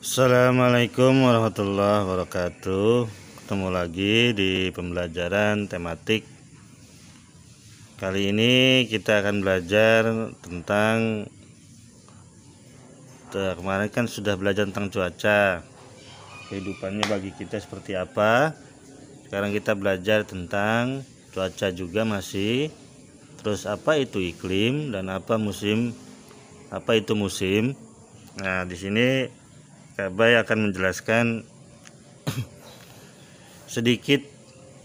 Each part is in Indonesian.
Assalamualaikum warahmatullahi wabarakatuh. Ketemu lagi di pembelajaran tematik. Kali ini kita akan belajar tentang kemarin kan sudah belajar tentang cuaca, kehidupannya bagi kita seperti apa. Sekarang kita belajar tentang cuaca juga masih. Terus apa itu iklim dan apa itu musim. Nah, di sini Kak Bay akan menjelaskan sedikit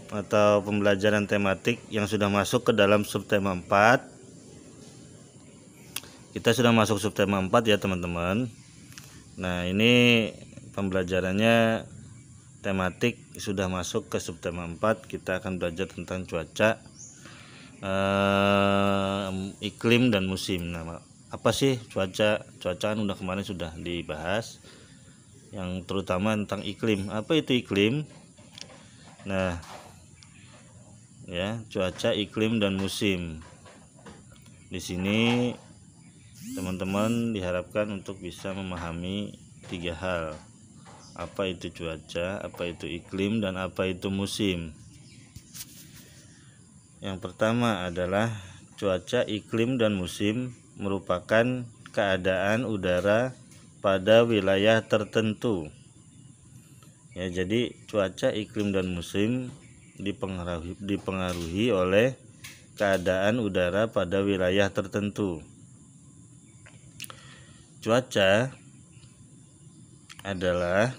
atau pembelajaran tematik yang sudah masuk ke dalam subtema 4. Kita sudah masuk subtema 4 ya teman-teman. Nah, ini pembelajarannya tematik sudah masuk ke subtema 4. Kita akan belajar tentang cuaca, iklim dan musim. Nah, apa sih cuaca? Cuaca kan udah kemarin sudah dibahas, yang terutama tentang iklim. Apa itu iklim? Nah, ya, cuaca, iklim dan musim. Di sini teman-teman diharapkan untuk bisa memahami 3 hal. Apa itu cuaca, apa itu iklim, dan apa itu musim. Yang pertama adalah cuaca, iklim, dan musim merupakan keadaan udara pada wilayah tertentu. Ya, jadi cuaca, iklim, dan musim dipengaruhi oleh keadaan udara pada wilayah tertentu. Cuaca adalah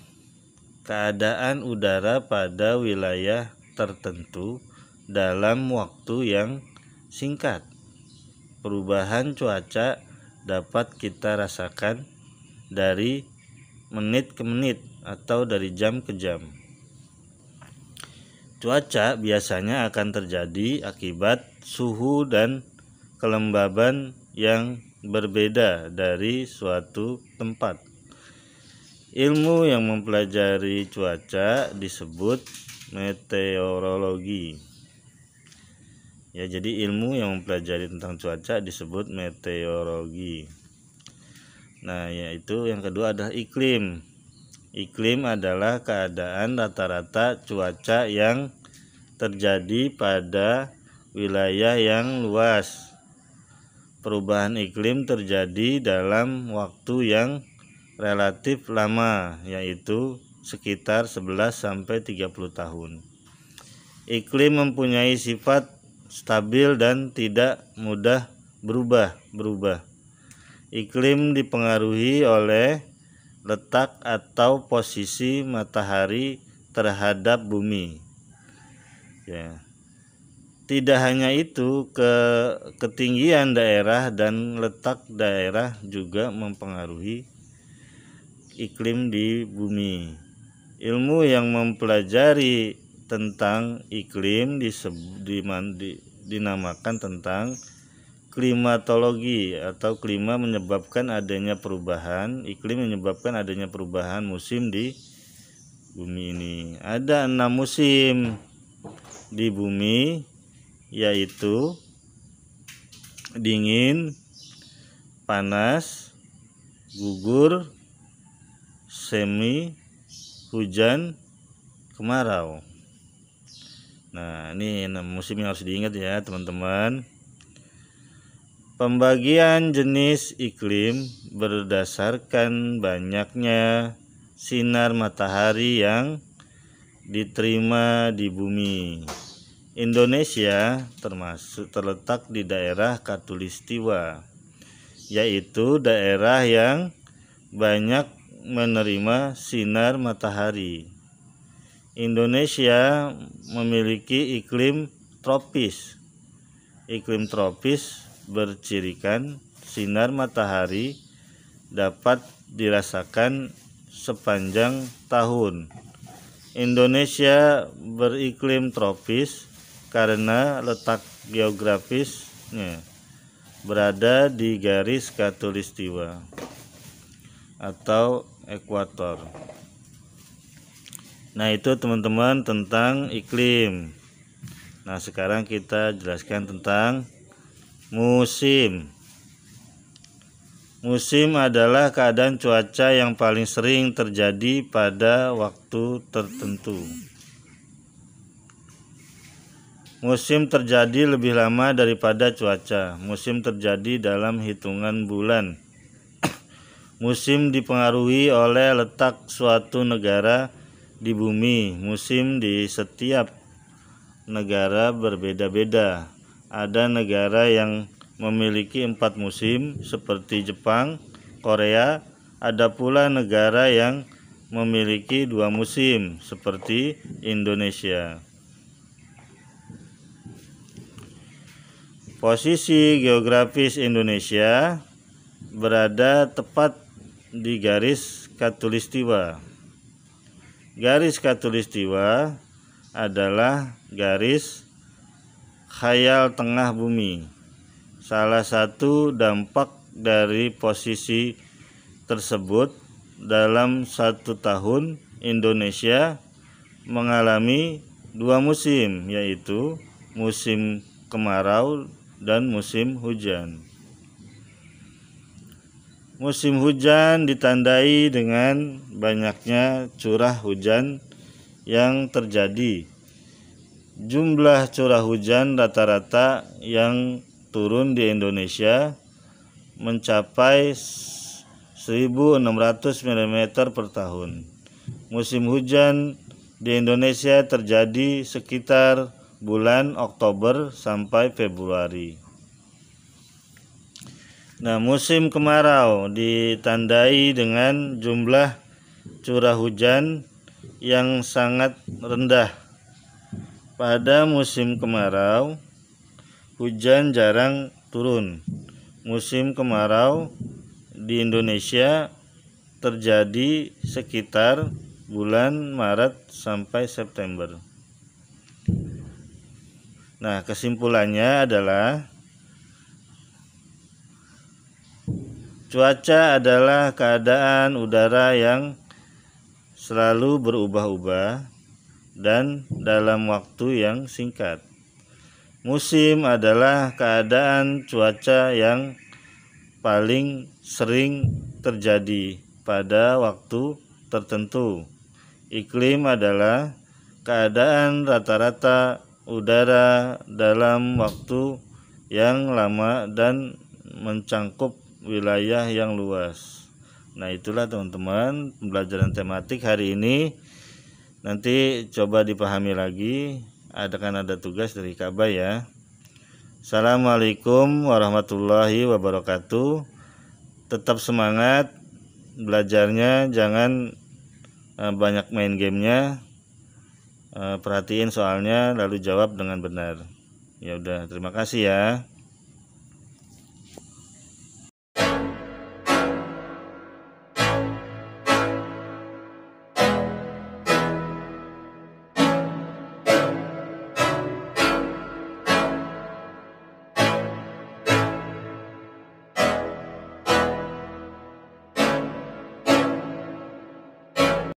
keadaan udara pada wilayah tertentu dalam waktu yang singkat. Perubahan cuaca dapat kita rasakan dari menit ke menit atau dari jam ke jam. Cuaca biasanya akan terjadi akibat suhu dan kelembaban yang berbeda dari suatu tempat. Ilmu yang mempelajari cuaca disebut meteorologi. Ya, jadi ilmu yang mempelajari tentang cuaca disebut meteorologi. Nah, yaitu yang kedua adalah iklim. Iklim adalah keadaan rata-rata cuaca yang terjadi pada wilayah yang luas. Perubahan iklim terjadi dalam waktu yang relatif lama, yaitu sekitar 11-30 tahun. Iklim mempunyai sifat stabil dan tidak mudah berubah. Iklim dipengaruhi oleh letak atau posisi matahari terhadap bumi. Ya. Tidak hanya itu, ketinggian daerah dan letak daerah juga mempengaruhi iklim di bumi. Ilmu yang mempelajari tentang iklim dinamakan tentang klimatologi, atau klima menyebabkan adanya perubahan, iklim menyebabkan adanya perubahan musim di bumi ini. Ada 6 musim di bumi, yaitu dingin, panas, gugur, semi, hujan, kemarau. Nah, ini 6 musim yang harus diingat ya teman-teman. Pembagian jenis iklim berdasarkan banyaknya sinar matahari yang diterima di bumi. Indonesia terletak di daerah Khatulistiwa, yaitu daerah yang banyak menerima sinar matahari. Indonesia memiliki iklim tropis. Iklim tropis bercirikan sinar matahari dapat dirasakan sepanjang tahun. Indonesia beriklim tropis karena letak geografisnya berada di garis khatulistiwa atau ekuator. Nah, itu teman-teman tentang iklim. Nah, sekarang kita jelaskan tentang musim. Musim adalah keadaan cuaca yang paling sering terjadi pada waktu tertentu. Musim terjadi lebih lama daripada cuaca. Musim terjadi dalam hitungan bulan. Musim dipengaruhi oleh letak suatu negara di bumi. Musim di setiap negara berbeda-beda. Ada negara yang memiliki 4 musim seperti Jepang, Korea. Ada pula negara yang memiliki 2 musim seperti Indonesia. Posisi geografis Indonesia berada tepat di garis khatulistiwa. Garis khatulistiwa adalah garis khayal tengah bumi. Salah satu dampak dari posisi tersebut, dalam 1 tahun Indonesia mengalami 2 musim, yaitu musim kemarau dan musim hujan. Musim hujan ditandai dengan banyaknya curah hujan yang terjadi. Jumlah curah hujan rata-rata yang turun di Indonesia mencapai 1.600 mm per tahun. Musim hujan di Indonesia terjadi sekitar bulan Oktober sampai Februari. Nah, musim kemarau ditandai dengan jumlah curah hujan yang sangat rendah. Pada musim kemarau, hujan jarang turun. Musim kemarau di Indonesia terjadi sekitar bulan Maret sampai September. Nah, kesimpulannya adalah cuaca adalah keadaan udara yang selalu berubah-ubah dan dalam waktu yang singkat. Musim adalah keadaan cuaca yang paling sering terjadi pada waktu tertentu. Iklim adalah keadaan rata-rata udara dalam waktu yang lama dan mencakup wilayah yang luas. Nah, itulah teman-teman pembelajaran tematik hari ini. Nanti coba dipahami lagi. Ada tugas dari Kaba ya. Assalamualaikum warahmatullahi wabarakatuh. Tetap semangat belajarnya, jangan banyak main gamenya. Perhatiin soalnya lalu jawab dengan benar. Ya udah, terima kasih ya.